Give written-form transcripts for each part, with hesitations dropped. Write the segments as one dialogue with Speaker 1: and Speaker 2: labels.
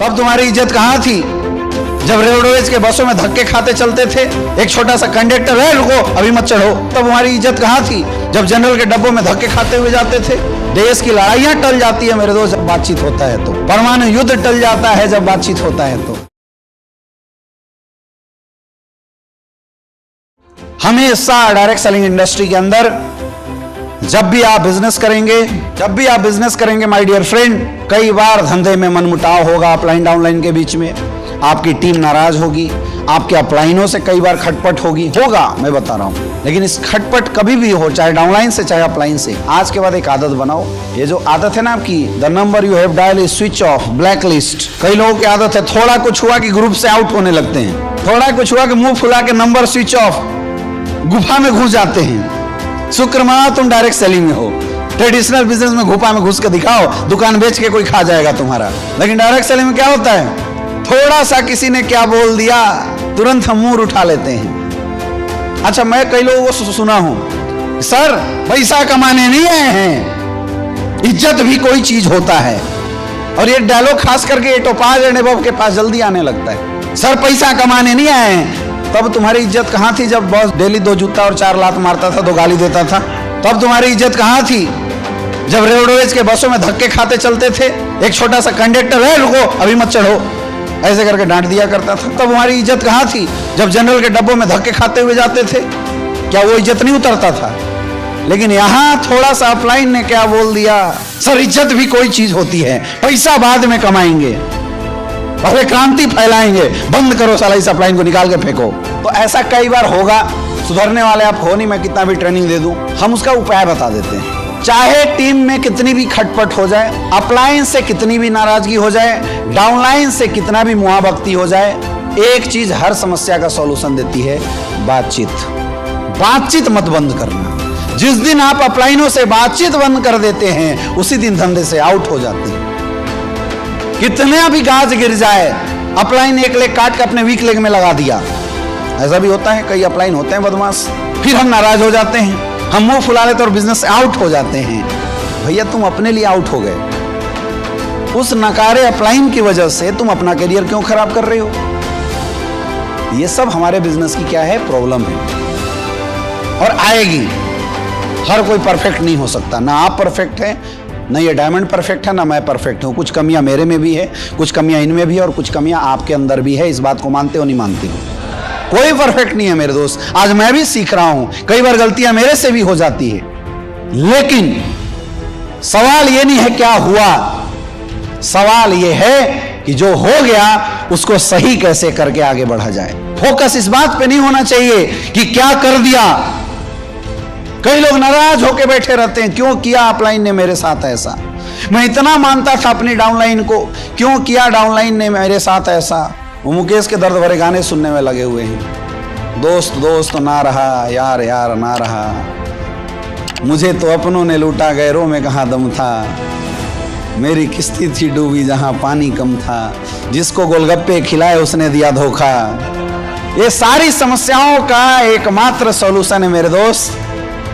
Speaker 1: तब तुम्हारी इज्जत कहाँ थी जब रोडवेज के बसों में धक्के खाते चलते थे। एक छोटा सा कंडक्टर है, रुको अभी मत चढ़ो। तब हमारी इज्जत कहाँ थी जब जनरल के डब्बों में धक्के खाते हुए जाते थे। देश की लड़ाइयां टल जाती है मेरे दोस्त जब बातचीत होता है तो। परमाणु युद्ध टल जाता है जब बातचीत होता है तो। हमेशा डायरेक्ट सेलिंग इंडस्ट्री के अंदर जब भी आप बिजनेस करेंगे माय डियर फ्रेंड, कई बार धंधे में मनमुटाव होगा अपलाइन डाउनलाइन के बीच में। आपकी टीम नाराज होगी, आपके अपलाइनों से कई बार खटपट होगा मैं बता रहा हूं। लेकिन इस खटपट कभी भी हो, चाहे डाउनलाइन से चाहे अपलाइन से, आज के बाद एक आदत बनाओ। ये जो आदत है ना आपकी, the number you have dial is switch off, black list. कई लोगों की आदत है, थोड़ा कुछ हुआ कि ग्रुप से आउट होने लगते हैं, थोड़ा कुछ हुआ कि मुंह फुला के नंबर स्विच ऑफ, गुफा में घुस जाते हैं। शुक्र मानो तुम डायरेक्ट सेलिंग में हो। ट्रेडिशनल बिजनेस में गुफा में घुस के दिखाओ, दुकान बेच के कोई खा जाएगा तुम्हारा। लेकिन डायरेक्ट सेलिंग में क्या होता है, थोड़ा सा किसी ने क्या बोल दिया तुरंत हम मुंह उठा लेते हैं। अच्छा, मैं कई लोगों को सुना हूं, सर पैसा कमाने नहीं आए हैं, इज्जत भी कोई चीज होता है। और ये डायलॉग खास करके ये टोपाज एंड के पास जल्दी आने लगता है। सर पैसा कमाने नहीं आए हैं। तब तुम्हारी इज्जत कहाँ थी जब बॉस डेली 2 जूता और 4 लात मारता था, 2 गाली देता था। तब तुम्हारी इज्जत कहाँ थी जब रोडवेज के बसों में धक्के खाते चलते थे। एक छोटा सा कंडक्टर है, रुको अभी मत चढ़ो, ऐसे करके डांट दिया करता था। तब तुम्हारी इज्जत कहाँ थी जब जनरल के डब्बों में धक्के खाते हुए जाते थे। क्या वो इज्जत नहीं उतरता था? लेकिन यहां थोड़ा सा अपलाइन ने क्या बोल दिया, सर इज्जत भी कोई चीज होती है, पैसा बाद में कमाएंगे, पहले क्रांति फैलाएंगे, बंद करो साला इस अपलाइन को, निकाल के फेंको। तो ऐसा कई बार होगा। सुधरने वाले आप हो नहीं, मैं कितना भी ट्रेनिंग दे दूं, हम उसका उपाय बता देते हैं। चाहे टीम में कितनी भी खटपट हो जाए, अपलाइन से कितनी भी नाराजगी हो जाए, डाउनलाइन से कितना भी मुआवक्ती हो जाए, एक चीज हर समस्या का सॉल्यूशन देती है, बातचीत मत बंद करना। जिस दिन आप अपलाइनों से बातचीत बंद कर देते हैं, उसी दिन धंधे से आउट हो जाते हैं। कितने भी गाज गिर जाए, अपलाइन एक लेग काट के अपने वीक लेग में लगा दिया, ऐसा भी होता है। कई अपलाइन होते हैं बदमाश, फिर हम नाराज हो जाते हैं, हम मुंह फुला लेते और बिजनेस से आउट हो जाते हैं। भैया तुम अपने लिए आउट हो गए, उस नकारे अपलाइन की वजह से तुम अपना करियर क्यों खराब कर रहे हो? ये सब हमारे बिजनेस की क्या है, प्रॉब्लम है और आएगी। हर कोई परफेक्ट नहीं हो सकता, ना आप परफेक्ट हैं, ना ये डायमंड परफेक्ट है, ना मैं परफेक्ट हूं। कुछ कमियां मेरे में भी है, कुछ कमियां इनमें भी है और कुछ कमियां आपके अंदर भी है। इस बात को मानते हो नहीं मानते हो? कोई परफेक्ट नहीं है मेरे दोस्त। आज मैं भी सीख रहा हूं, कई बार गलतियां मेरे से भी हो जाती है। लेकिन सवाल ये नहीं है क्या हुआ, सवाल ये है कि जो हो गया उसको सही कैसे करके आगे बढ़ा जाए। फोकस इस बात पे नहीं होना चाहिए कि क्या कर दिया। कई लोग नाराज होकर बैठे रहते हैं, क्यों किया अपलाइन ने मेरे साथ ऐसा, मैं इतना मानता था अपनी डाउनलाइन को, क्यों किया डाउनलाइन ने मेरे साथ ऐसा। वो मुकेश के दर्द भरे गाने सुनने में लगे हुए हैं। दोस्त दोस्त ना रहा, यार यार ना रहा, मुझे तो अपनों ने लूटा, गैरों में कहाँ दम था, मेरी किस्ती थी डूबी जहां पानी कम था, जिसको गोलगप्पे खिलाए उसने दिया धोखा। ये सारी समस्याओं का एकमात्र सॉल्यूशन है मेरे दोस्त,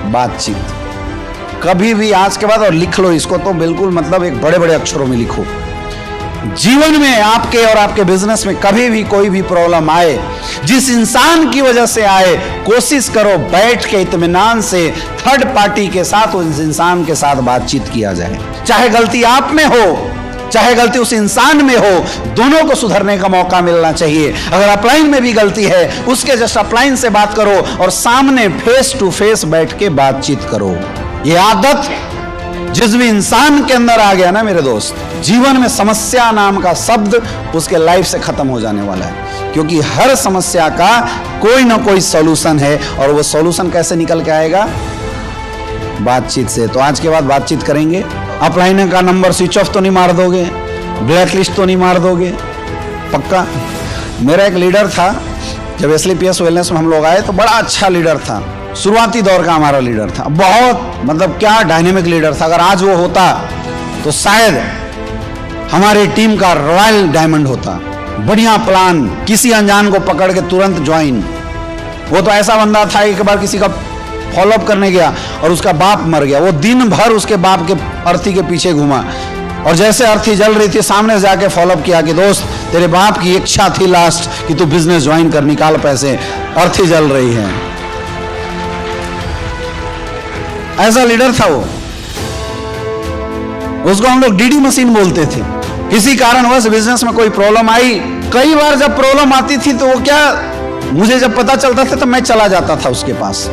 Speaker 1: बातचीत। कभी भी आज के बाद, और लिख लो इसको तो बिल्कुल, मतलब एक बड़े बड़े अक्षरों में लिखो, जीवन में आपके और आपके बिजनेस में कभी भी कोई भी प्रॉब्लम आए, जिस इंसान की वजह से आए, कोशिश करो बैठ के इत्मीनान से थर्ड पार्टी के साथ उस इंसान के साथ बातचीत किया जाए। चाहे गलती आप में हो, चाहे गलती उस इंसान में हो, दोनों को सुधरने का मौका मिलना चाहिए। अगर अपलाइन में भी गलती है, उसके जस्ट अपलाइन से बात करो और सामने फेस टू फेस बैठ के बातचीत करो। ये आदत जिस भी इंसान के अंदर आ गया ना मेरे दोस्त, जीवन में समस्या नाम का शब्द उसके लाइफ से खत्म हो जाने वाला है। क्योंकि हर समस्या का कोई ना कोई सॉल्यूशन है, और वो सॉल्यूशन कैसे निकल के आएगा, बातचीत से। तो आज के बाद बातचीत करेंगे। अपलाइन का नंबर स्विच ऑफ तो नहीं मार दोगे, ब्लैक लिस्ट तो नहीं मार दोगे, पक्का। मेरा एक लीडर था, जब SLPS वेलनेस में हम लोग आए तो बड़ा अच्छा लीडर था, शुरुआती दौर का हमारा लीडर था, बहुत मतलब क्या डायनेमिक लीडर था। अगर आज वो होता तो शायद हमारी टीम का रॉयल डायमंड होता। बढ़िया प्लान, किसी अनजान को पकड़ के तुरंत ज्वाइन। वो तो ऐसा बंदा था, एक बार किसी का फॉलोअप करने गया और उसका बाप मर गया, वो दिन भर उसके बाप के अर्थी के पीछे घूमा, और जैसे अर्थी जल रही थी, सामने से जाके फॉलोअप किया कि दोस्त तेरे बाप की इच्छा थी लास्ट कि तू बिजनेस ज्वाइन कर, निकाल पैसे, अर्थी जल रही है। ऐसा लीडर था वो। उसको हम लोग डीडी मशीन बोलते थे। किसी कारणवश बिजनेस में कोई प्रॉब्लम आई, कई बार जब प्रॉब्लम आती थी तो वो क्या, मुझे जब पता चलता था तो मैं चला जाता था उसके पास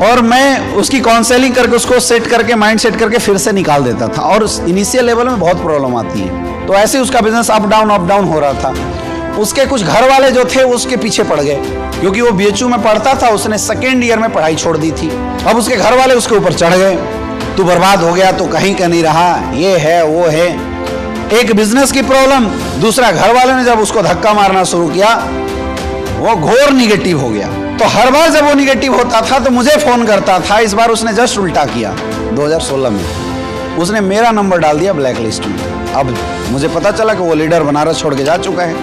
Speaker 1: और मैं उसकी काउंसलिंग करके उसको सेट करके, माइंड सेट करके फिर से निकाल देता था। और इनिशियल लेवल में बहुत प्रॉब्लम आती है, तो ऐसे उसका बिजनेस अप डाउन हो रहा था। उसके कुछ घर वाले जो थे उसके पीछे पड़ गए, क्योंकि वो बीएचयू में पढ़ता था, उसने सेकेंड ईयर में पढ़ाई छोड़ दी थी। अब उसके घर वाले उसके ऊपर चढ़ गए, तू बर्बाद हो गया, तू कहीं का नहीं रहा, ये है वो है। एक बिजनेस की प्रॉब्लम, दूसरा घर वाले ने जब उसको धक्का मारना शुरू किया, वो घोर निगेटिव हो गया। तो हर बार जब वो निगेटिव होता था तो मुझे फोन करता था। इस बार उसने जस्ट उल्टा किया। 2016 में उसने मेरा नंबर डाल दिया ब्लैक लिस्ट में। अब मुझे पता चला कि वो लीडर बनारस छोड़ के जा चुका है।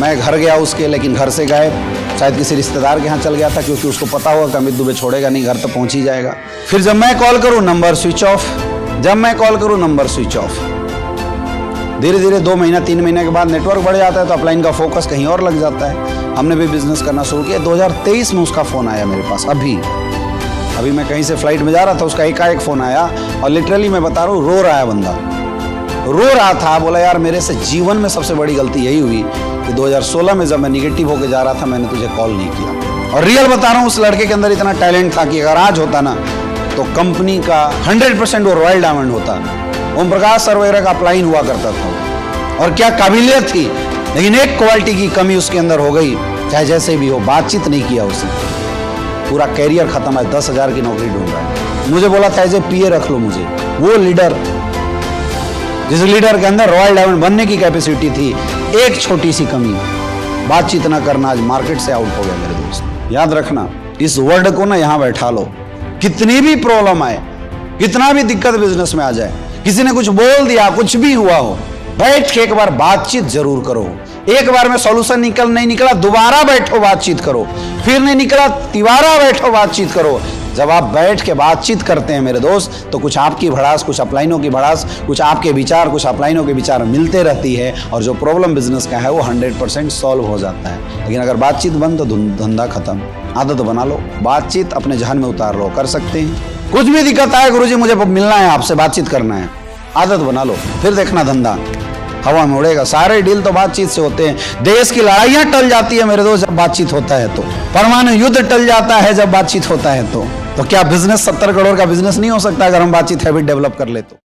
Speaker 1: मैं घर गया उसके, लेकिन घर से गायब, शायद किसी रिश्तेदार के यहाँ चल गया था, क्योंकि उसको पता होगा कि अमित दुबे छोड़ेगा नहीं, घर तक पहुंच ही जाएगा। फिर जब मैं कॉल करूं नंबर स्विच ऑफ, जब मैं कॉल करूं नंबर स्विच ऑफ। धीरे धीरे 2 महीना 3 महीने के बाद नेटवर्क बढ़ जाता है तो अपलाइन का फोकस कहीं और लग जाता है। हमने भी बिजनेस करना शुरू किया। 2023 में उसका फोन आया मेरे पास। अभी मैं कहीं से फ्लाइट में जा रहा था, उसका एकाएक फोन आया और लिटरली मैं बता रहा हूँ, रो रहा है बंदा, रो रहा था। बोला यार मेरे से जीवन में सबसे बड़ी गलती यही हुई कि 2016 में जब मैं निगेटिव होकर जा रहा था मैंने तुझे कॉल नहीं किया। और रियल बता रहा हूँ, उस लड़के के अंदर इतना टैलेंट था कि अगर आज होता ना तो कंपनी का 100% वो रॉयल डायमंड होता। ओम प्रकाश सर वगैरह का अपलाइन हुआ करता था और क्या काबिलियत थी, लेकिन एक क्वालिटी की कमी उसके अंदर हो गई। चाहे जैसे भी हो, बातचीत नहीं किया उसने, पूरा कैरियर खत्म है। 10,000 की नौकरी ढूंढ रहा है। मुझे बोला था एज ए पीए रख लो मुझे। वो लीडर, जिस लीडर के अंदर रॉयल डायमंड बनने की कैपेसिटी थी, एक छोटी सी कमी, बातचीत ना करना, आज मार्केट से आउट हो गया मेरे दोस्त। याद रखना, इस वर्ड को ना यहां बैठा लो। कितनी भी प्रॉब्लम आए, कितना भी दिक्कत बिजनेस में आ जाए, किसी ने कुछ बोल दिया, कुछ भी हुआ हो, बैठ के एक बार बातचीत जरूर करो। एक बार में सॉल्यूशन नहीं निकला, दोबारा बैठो बातचीत करो। फिर नहीं निकला, तिबारा बैठो बातचीत करो। जब आप बैठ के बातचीत करते हैं मेरे दोस्त, तो कुछ आपकी भड़ास, कुछ अपलाइनों की भड़ास, कुछ आपके विचार, कुछ अपलाइनों के विचार मिलते रहती है और जो प्रॉब्लम बिजनेस का है वो 100% सॉल्व हो जाता है। लेकिन अगर बातचीत बंद तो धंधा खत्म। आदत बना लो, बातचीत अपने जहन में उतार लो, कर सकते हैं। कुछ भी दिक्कत आए, गुरुजी मुझे मिलना है, आपसे बातचीत करना है, आदत बना लो, फिर देखना धंधा हवा में उड़ेगा। सारे डील तो बातचीत से होते हैं। देश की लड़ाइयां टल जाती है मेरे दोस्त जब बातचीत होता है तो। परमाणु युद्ध टल जाता है जब बातचीत होता है तो क्या बिजनेस 70 करोड़ का बिजनेस नहीं हो सकता अगर हम बातचीत हैबिट डेवलप कर ले तो।